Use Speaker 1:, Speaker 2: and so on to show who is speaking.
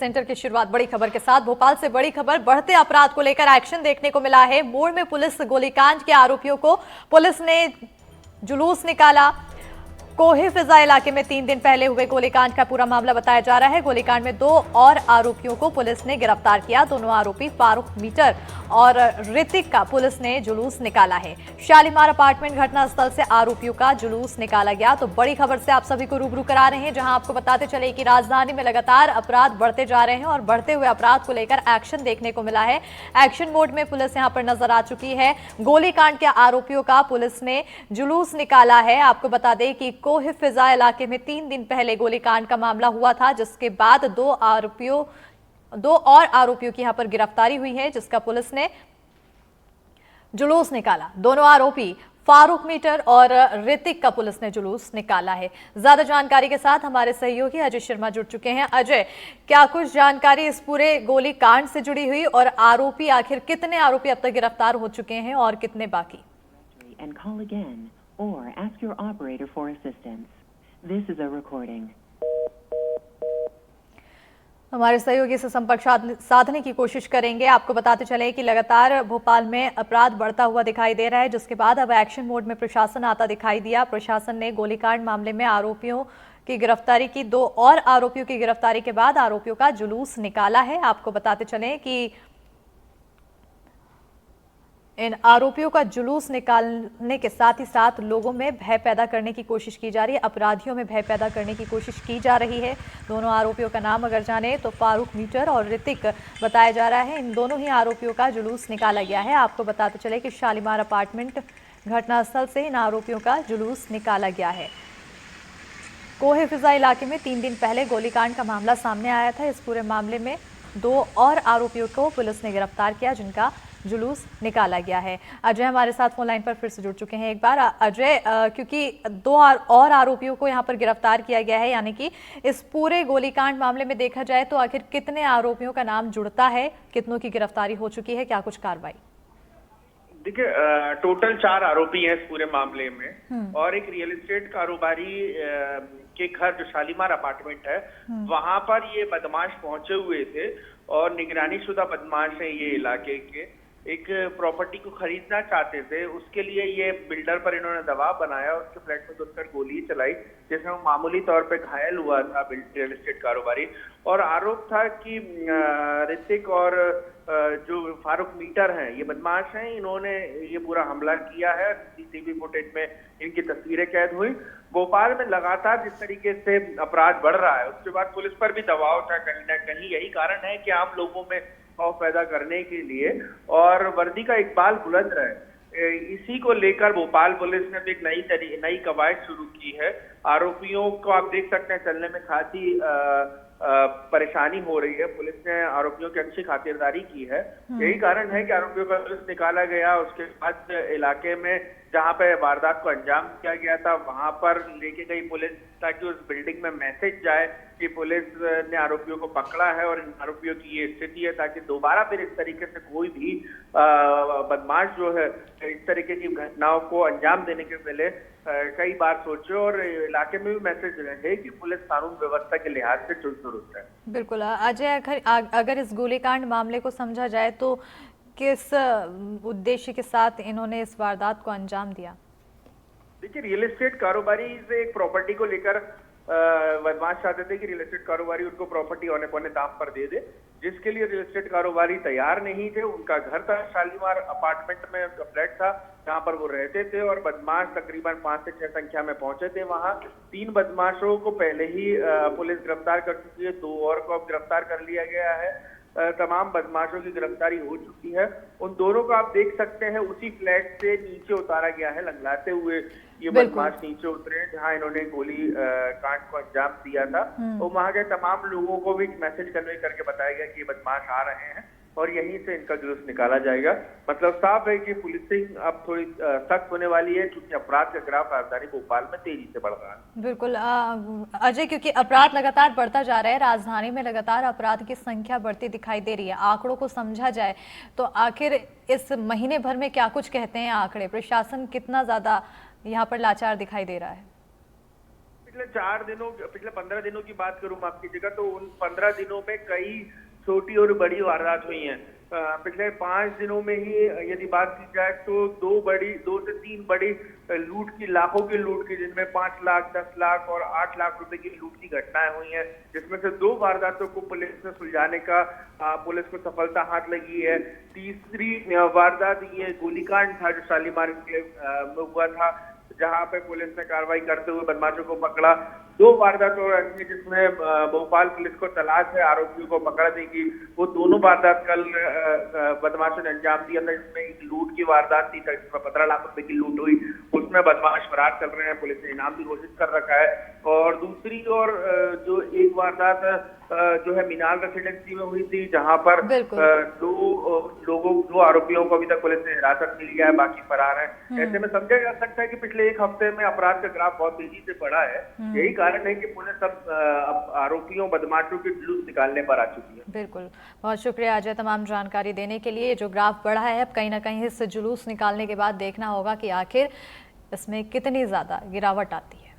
Speaker 1: Centre की शुरुआत बड़ी खबर के साथ। भोपाल से बड़ी खबर, बढ़ते अपराध को लेकर एक्शन देखने को मिला है। मोड़ में पुलिस गोलीकांड के आरोपियों को पुलिस ने जुलूस निकाला। कोहे फिजा इलाके में 3 दिन पहले हुए गोलीकांड का पूरा मामला बताया जा रहा है। गोलीकांड में 2 और आरोपियों को पुलिस ने गिरफ्तार किया। दोनों आरोपी फारूक मीटर और ऋतिक का पुलिस ने जुलूस निकाला है। शालीमार अपार्टमेंट घटनास्थल से आरोपियों का जुलूस निकाला गया। तो बड़ी खबर से आप सभी को रूबरू करा रहे हैं, जहां आपको बताते चले कि राजधानी में लगातार अपराध बढ़ते जा रहे हैं और बढ़ते हुए अपराध को लेकर एक्शन देखने को मिला है। एक्शन मोड में पुलिस यहां पर नजर आ चुकी है। गोलीकांड के आरोपियों का पुलिस ने जुलूस निकाला है। आपको बता दें कि कोहे फिजा इलाके में 3 दिन पहले गोलीकांड का मामला हुआ था, जिसके बाद 2 और आरोपियों की यहां पर गिरफ्तारी हुई है, जिसका पुलिस ने जुलूस निकाला। दोनों आरोपी फारूक मीटर और ऋतिक का पुलिस ने जुलूस निकाला है। ज्यादा जानकारी के साथ हमारे सहयोगी अजय शर्मा जुड़ चुके हैं। अजय, क्या कुछ जानकारी इस पूरे गोलीकांड से जुड़ी हुई और आरोपी, आखिर कितने आरोपी अब तक गिरफ्तार हो चुके हैं और कितने बाकी?
Speaker 2: Or ask your operator for assistance. This is a recording.
Speaker 1: हमारे सहयोगी से संपर्क साधने की कोशिश करेंगे। आपको बताते चले कि लगातार भोपाल में अपराध बढ़ता हुआ दिखाई दे रहा है, जिसके बाद अब एक्शन मोड में प्रशासन आता दिखाई दिया। प्रशासन ने गोलीकांड मामले में आरोपियों की गिरफ्तारी की। 2 और आरोपियों की गिरफ्तारी के बाद आरोपियों का जुलूस निकाला है। आपको बताते चले कि इन आरोपियों का जुलूस निकालने के साथ ही साथ लोगों में भय पैदा करने की कोशिश की जा रही है, अपराधियों में भय पैदा करने की कोशिश की जा रही है। दोनों आरोपियों का नाम अगर जाने तो फारूक मीटर और ऋतिक बताया जा रहा है। इन दोनों ही आरोपियों का जुलूस निकाला गया है। आपको बताते चले कि शालीमार अपार्टमेंट घटनास्थल से इन आरोपियों का जुलूस निकाला गया है। कोहे फिजा इलाके में 3 दिन पहले गोलीकांड का मामला सामने आया था। इस पूरे मामले में 2 और आरोपियों को पुलिस ने गिरफ्तार किया, जिनका जुलूस निकाला गया है। अजय हमारे साथ फोन लाइन पर फिर से जुड़ चुके हैं। एक बार अजय, क्योंकि 2 और आरोपियों को यहां पर गिरफ्तार किया गया है, यानी कि इस पूरे गोलीकांड मामले में देखा जाए तो आखिर कितने आरोपियों का नाम जुड़ता है, कितनों की गिरफ्तारी हो चुकी है, क्या कुछ कार्रवाई?
Speaker 3: देखिए, टोटल 4 आरोपी हैं इस पूरे मामले में और एक रियल एस्टेट कारोबारी के घर जो शालीमार अपार्टमेंट है वहां पर ये बदमाश पहुंचे हुए थे और निगरानी शुदा बदमाश है। ये इलाके के एक प्रॉपर्टी को खरीदना चाहते थे, उसके लिए ये बिल्डर पर इन्होंने दबाव बनाया, उसके फ्लैट में घुसकर गोली चलाई, जिसमें वो मामूली तौर पे घायल हुआ था रियल एस्टेट कारोबारी। और आरोप था कि ऋतिक और जो फारूक मीटर हैं, ये बदमाश हैं, इन्होंने ये पूरा हमला किया है। सीसीटीवी फुटेज में इनकी तस्वीरें कैद हुई। भोपाल में लगातार जिस तरीके से अपराध बढ़ रहा है, उसके बाद पुलिस पर भी दबाव था कहीं ना कहीं। यही कारण है कि आम लोगों में खौफ पैदा करने के लिए और वर्दी का इकबाल बुलंद रहे, इसी को लेकर भोपाल पुलिस ने भी एक नई कवायद शुरू की है। आरोपियों को आप देख सकते हैं चलने में खासी परेशानी हो रही है। पुलिस ने आरोपियों की अच्छी खातिरदारी की है। यही कारण है कि आरोपियों का जुलूस निकाला गया। उसके बाद इलाके में जहां पे वारदात को अंजाम दिया गया था वहां पर लेके गई पुलिस, ताकि उस बिल्डिंग में मैसेज जाए कि पुलिस ने आरोपियों को पकड़ा है और इन आरोपियों की ये स्थिति है, ताकि दोबारा फिर इस तरीके से कोई भी बदमाश जो है इस तरीके की घटनाओं को अंजाम देने के पहले कई बार सोचे और इलाके में भी मैसेज रहे कि पुलिस कानून व्यवस्था के लिहाज से चुस्त दुरुस्त है।
Speaker 1: बिल्कुल अजय, अगर इस गोलीकांड मामले को समझा जाए तो किस उद्देश्य के साथ इन्होंने इस वारदात को अंजाम दिया?
Speaker 3: देखिए, रियल एस्टेट कारोबारी से एक प्रॉपर्टी को लेकर बदमाश चाहते थे कि रियल एस्टेट कारोबारी उनको प्रॉपर्टी औने पौने दाम पर दे दे, जिसके लिए रियल एस्टेट कारोबारी तैयार नहीं थे। उनका घर था शालीमार अपार्टमेंट में, उनका फ्लैट था जहां पर वो रहते थे और बदमाश तकरीबन 5 से 6 संख्या में पहुंचे थे वहां। 3 बदमाशों को पहले ही पुलिस गिरफ्तार कर चुकी है, 2 और को अब गिरफ्तार कर लिया गया है। तमाम बदमाशों की गिरफ्तारी हो चुकी है। उन दोनों को आप देख सकते हैं उसी फ्लैट से नीचे उतारा गया है, लंगलाते हुए ये बदमाश नीचे उतरे जहां इन्होंने गोली कांड को अंजाम दिया था। तो वहां के तमाम लोगों को भी मैसेज कन्वे करके बताया गया कि ये बदमाश आ रहे हैं और यहीं से इनका जुलूस निकाला जाएगा। मतलब साफ है कि पुलिसिंग अब थोड़ी सख्त होने वाली है, क्योंकि अपराध का ग्राफ राजधानी भोपाल में तेजी से बढ़ रहा है।
Speaker 1: बिल्कुल अजय, क्योंकि अपराध लगातार बढ़ता जा रहा है, राजधानी में लगातार अपराध की संख्या बढ़ती दिखाई दे रही है। आंकड़ों को समझा जाए तो आखिर इस महीने भर में क्या कुछ कहते हैं आंकड़े? प्रशासन कितना ज्यादा यहाँ पर लाचार दिखाई दे रहा है?
Speaker 3: पिछले 15 दिनों की बात करूं माफ कीजिएगा, तो उन 15 दिनों में कई छोटी और बड़ी वारदात हुई हैं। पिछले 5 दिनों में ही यदि बात की जाए तो 2 से 3 बड़ी लाखों की लूट की, जिनमें 5 लाख, 10 लाख और 8 लाख रुपए की लूट की घटनाएं हुई हैं, जिसमें से 2 वारदातों को पुलिस ने सुलझाने का पुलिस को सफलता हाथ लगी है। तीसरी वारदात ये गोलीकांड था जो शालीमार में हुआ था, जहां पे पुलिस ने कार्रवाई करते हुए बदमाशों को पकड़ा। 2 वारदात और अन्य जिसमें भोपाल पुलिस को तलाश है आरोपियों को पकड़ने की, वो दोनों वारदात कल बदमाशों ने अंजाम दिया था। जिसमें एक लूट की वारदात थी जिसमें 15 लाख रुपए की लूट हुई, उसमें बदमाश फरार चल रहे हैं, पुलिस ने इनाम भी घोषित कर रखा है। और दूसरी ओर जो एक वारदात जो है मीनाल रेसिडेंसी में हुई थी, जहां पर 2 आरोपियों को अभी तक पुलिस ने हिरासत में लिया है, बाकी फरार है। ऐसे में समझा जा सकता है कि पिछले 1 हफ्ते में अपराध का ग्राफ बहुत तेजी से बढ़ा है। यही कारण है कि पुलिस अब आरोपियों बदमाशों के जुलूस निकालने पर आ चुकी है।
Speaker 1: बिल्कुल, बहुत शुक्रिया अजय तमाम जानकारी देने के लिए। जो ग्राफ बढ़ा है, अब कहीं ना कहीं इस जुलूस निकालने के बाद देखना होगा कि आखिर इसमें कितनी ज्यादा गिरावट आती है।